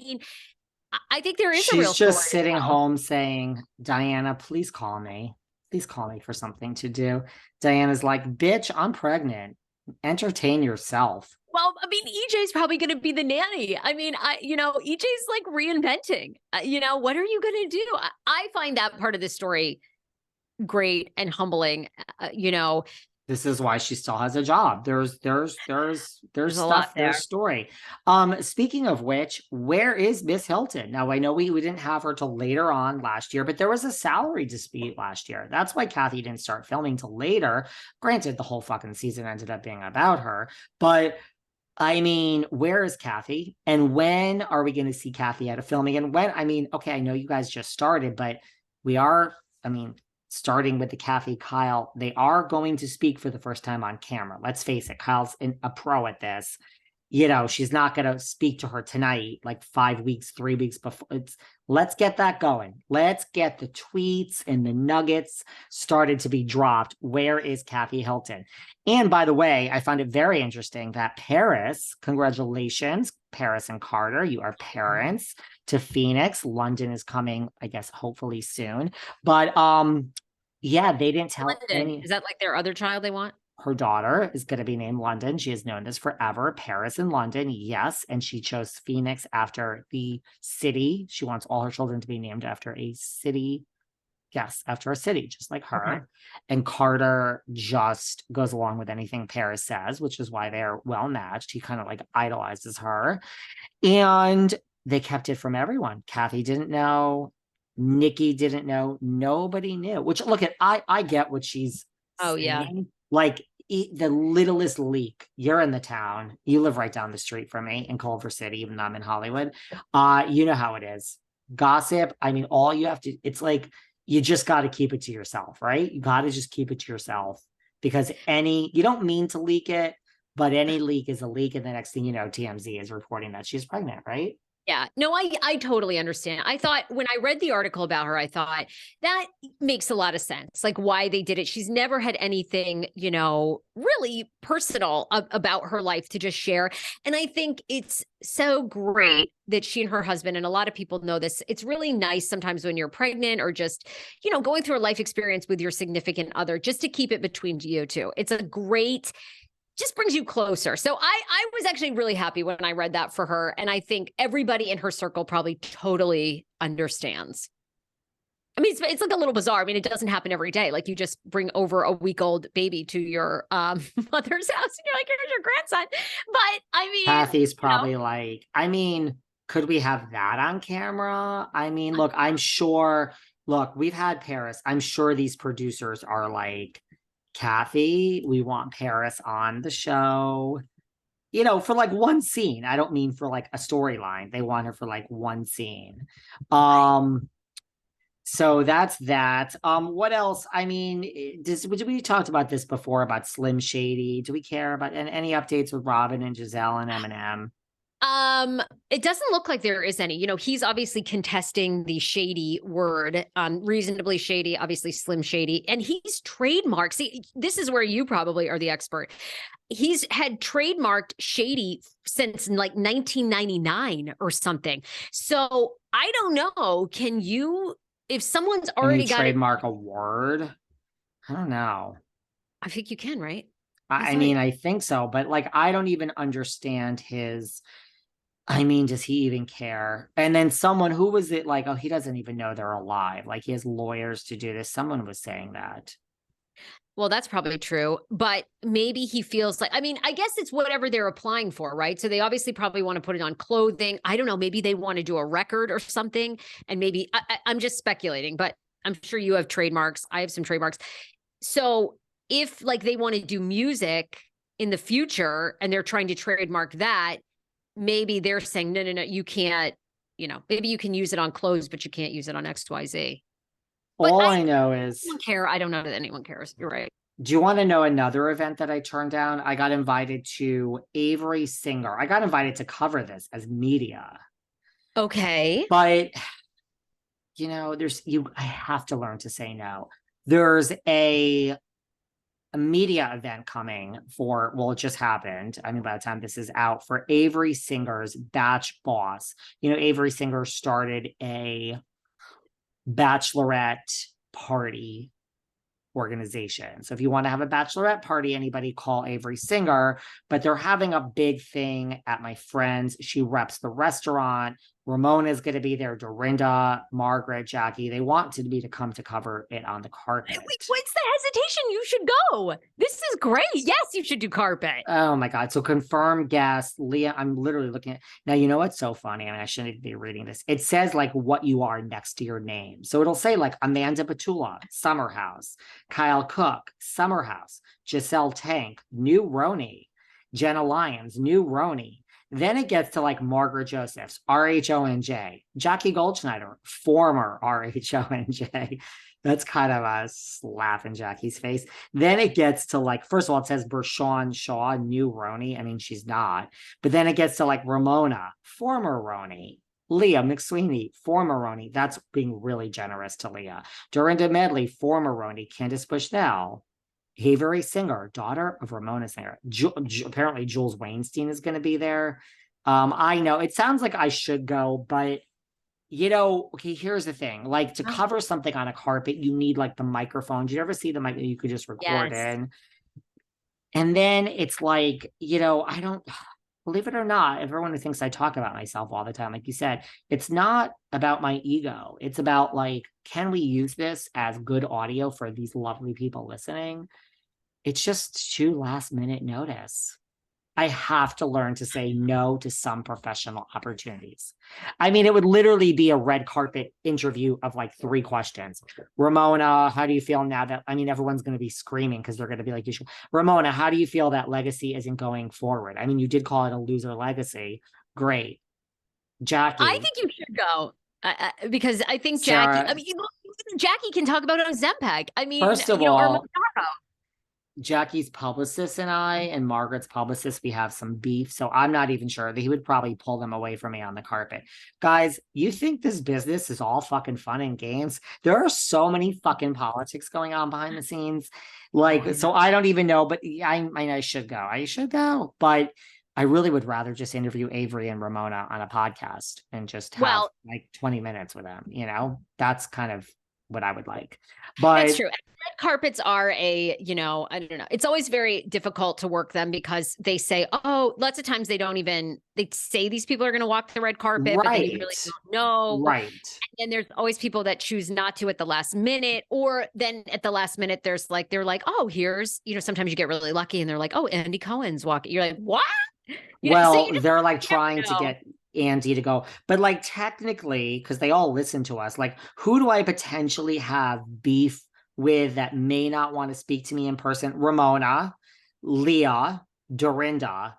mean, I think there is a She's real story just to sitting tell. home saying, Diana, please call me. Please call me for something to do. Diana's like, bitch, I'm pregnant. Entertain yourself. Well, I mean, EJ's probably going to be the nanny. I mean, EJ's like reinventing. What are you going to do? I find that part of the story great and humbling. This is why she still has a job. There's There's a lot stuff, there. there's story. Speaking of which, where is Miss Hilton? Now I know we didn't have her till later on last year, but there was a salary dispute last year. That's why Kathy didn't start filming till later. Granted, the whole fucking season ended up being about her, but I mean, where is Kathy? And when are we going to see Kathy at a filming? And when, I mean, okay, I know you guys just started, but we are, I mean, starting with the Kathy Kyle, they are going to speak for the first time on camera. Let's face it, Kyle's a pro at this. She's not going to speak to her tonight, like 5 weeks, 3 weeks before. Let's get that going. Let's get the tweets and the nuggets started to be dropped. Where is Kathy Hilton? And by the way, I found it very interesting that Paris, congratulations, Paris and Carter, you are parents to Phoenix. London is coming, I guess, hopefully soon. But yeah, they didn't tell London, any. is that like their other child they want? Her daughter is going to be named London. She has known this forever. Paris and London, yes. And she chose Phoenix after the city. She wants all her children to be named after a city. Yes, after a city, just like her. Okay. And Carter just goes along with anything Paris says, which is why they're well matched. He kind of like idolizes her. And they kept it from everyone. Kathy didn't know. Nikki didn't know. Nobody knew. Which, look at, I get what she's Oh, yeah. saying. Like the littlest leak. You're in the town. You live right down the street from me in Culver City, even though I'm in Hollywood. You know how it is. Gossip. I mean, all you have to, it's like, you just got to keep it to yourself, right? You got to just keep it to yourself because you don't mean to leak it, but any leak is a leak. And the next thing you know, TMZ is reporting that she's pregnant, right? Yeah, no, I totally understand. I thought when I read the article about her, I thought that makes a lot of sense. Like why they did it. She's never had anything, really personal about her life to just share. And I think it's so great that she and her husband, and a lot of people know this, it's really nice sometimes when you're pregnant or just, going through a life experience with your significant other, just to keep it between you two. It's a great just brings you closer. So I was actually really happy when I read that for her. And I think everybody in her circle probably totally understands. I mean, it's like a little bizarre. I mean, it doesn't happen every day. Like you just bring over a week-old baby to your mother's house and you're like, here's your grandson. But I mean, Kathy's probably like, I mean, could we have that on camera? I mean, look, we've had Paris. I'm sure these producers are like, Kathy, we want Paris on the show, for like one scene. I don't mean for like a storyline. They want her for like one scene. So that's that. What else? I mean, we talked about this before about Slim Shady? Do we care about any updates with Robin and Giselle and Eminem? It doesn't look like there is any. He's obviously contesting the shady word, reasonably shady, obviously Slim Shady, and he's trademarked. See, this is where you probably are the expert. He's had trademarked shady since like 1999 or something. So I don't know. Can you, if someone's already got trademark a word? I don't know. I think you can, right? I mean, I think so, but like, I don't even understand I mean, does he even care? And then someone, who was it like, oh, he doesn't even know they're alive. Like he has lawyers to do this. Someone was saying that. Well, that's probably true, but maybe he feels like, I mean, I guess it's whatever they're applying for, right? So they obviously probably want to put it on clothing. I don't know. Maybe they want to do a record or something. And maybe I'm just speculating, but I'm sure you have trademarks. I have some trademarks. So if like they want to do music in the future and they're trying to trademark that, maybe they're saying, no, you can't, maybe you can use it on clothes, but you can't use it on XYZ. But all I know is, I don't care. I don't know that anyone cares. You're right. do you want to know another event that I turned down? I got invited to Avery Singer. I got invited to cover this as media. Okay. But, I have to learn to say no. There's a a media event coming for, well, it just happened. I mean, by the time this is out, for Avery Singer's Batch Boss. You know, Avery Singer started a bachelorette party organization. So if you want to have a bachelorette party, anybody call Avery Singer, but they're having a big thing at my friend's. She reps the restaurant. Ramona is going to be there. Dorinda, Margaret, Jackie. They want to come to cover it on the carpet. Wait, what's the hesitation? You should go. This is great. Yes, you should do carpet. Oh my God. So confirm guest, Leah. I'm literally looking at now. You know what's so funny? I mean, I shouldn't be reading this. It says like what you are next to your name. So it'll say like Amanda Petula, Summer House, Kyle Cook, Summer House, Giselle Tank, New Roni, Jenna Lyons, New Roni. Then it gets to like Margaret Josephs, RHONJ, Jackie Goldschneider, former RHONJ. That's kind of a slap in Jackie's face. Then it gets to like, first of all, it says Bershawn Shaw, New Roni. I mean, she's not. But then it gets to like Ramona, former Roni. Leah McSweeney, former Roni. That's being really generous to Leah. Dorinda Medley, former Roni. Candace Bushnell. Avery Singer, daughter of Ramona Singer. Apparently Jules Weinstein is going to be there. I know it sounds like I should go, but you know, okay, here's the thing. Like to cover something on a carpet, you need like the microphone. Did you ever see the mic that you could just record in? And then it's like, you know, I don't believe it or not, everyone who thinks I talk about myself all the time, like you said, it's not about my ego. It's about like, can we use this as good audio for these lovely people listening? It's just too last minute notice. I have to learn to say no to some professional opportunities. I mean, it would literally be a red carpet interview of like 3 questions. Ramona, how do you feel now that, I mean, everyone's going to be screaming because they're going to be like, Ramona, how do you feel that legacy isn't going forward? I mean, you did call it a loser legacy. Great. Jackie. I think you should go because I think Sarah, Jackie, I mean, Jackie can talk about Ozempic. I mean, first of you know, all, Jackie's publicist and I and Margaret's publicist, we have some beef. So I'm not even sure that he would probably pull them away from me on the carpet. Guys, you think this business is all fucking fun and games? There are so many fucking politics going on behind the scenes. Like, so I don't even know, but I mean, I should go. I should go. But I really would rather just interview Avery and Ramona on a podcast and just have like 20 minutes with them. You know, that's kind of what I would like. But that's true. Red carpets are you know, I don't know. It's always very difficult to work them because they say, oh, lots of times they say these people are going to walk the red carpet, but they really don't know. Right. And there's always people that choose not to at the last minute, or then at the last minute, they're like, oh, here's, you know, sometimes you get really lucky and they're like, oh, Andy Cohen's walking. You're like, what? You well, they're like trying to get Andy to go, but like technically, because they all listen to us, like who do I potentially have beef with that may not want to speak to me in person? Ramona, Leah, Dorinda,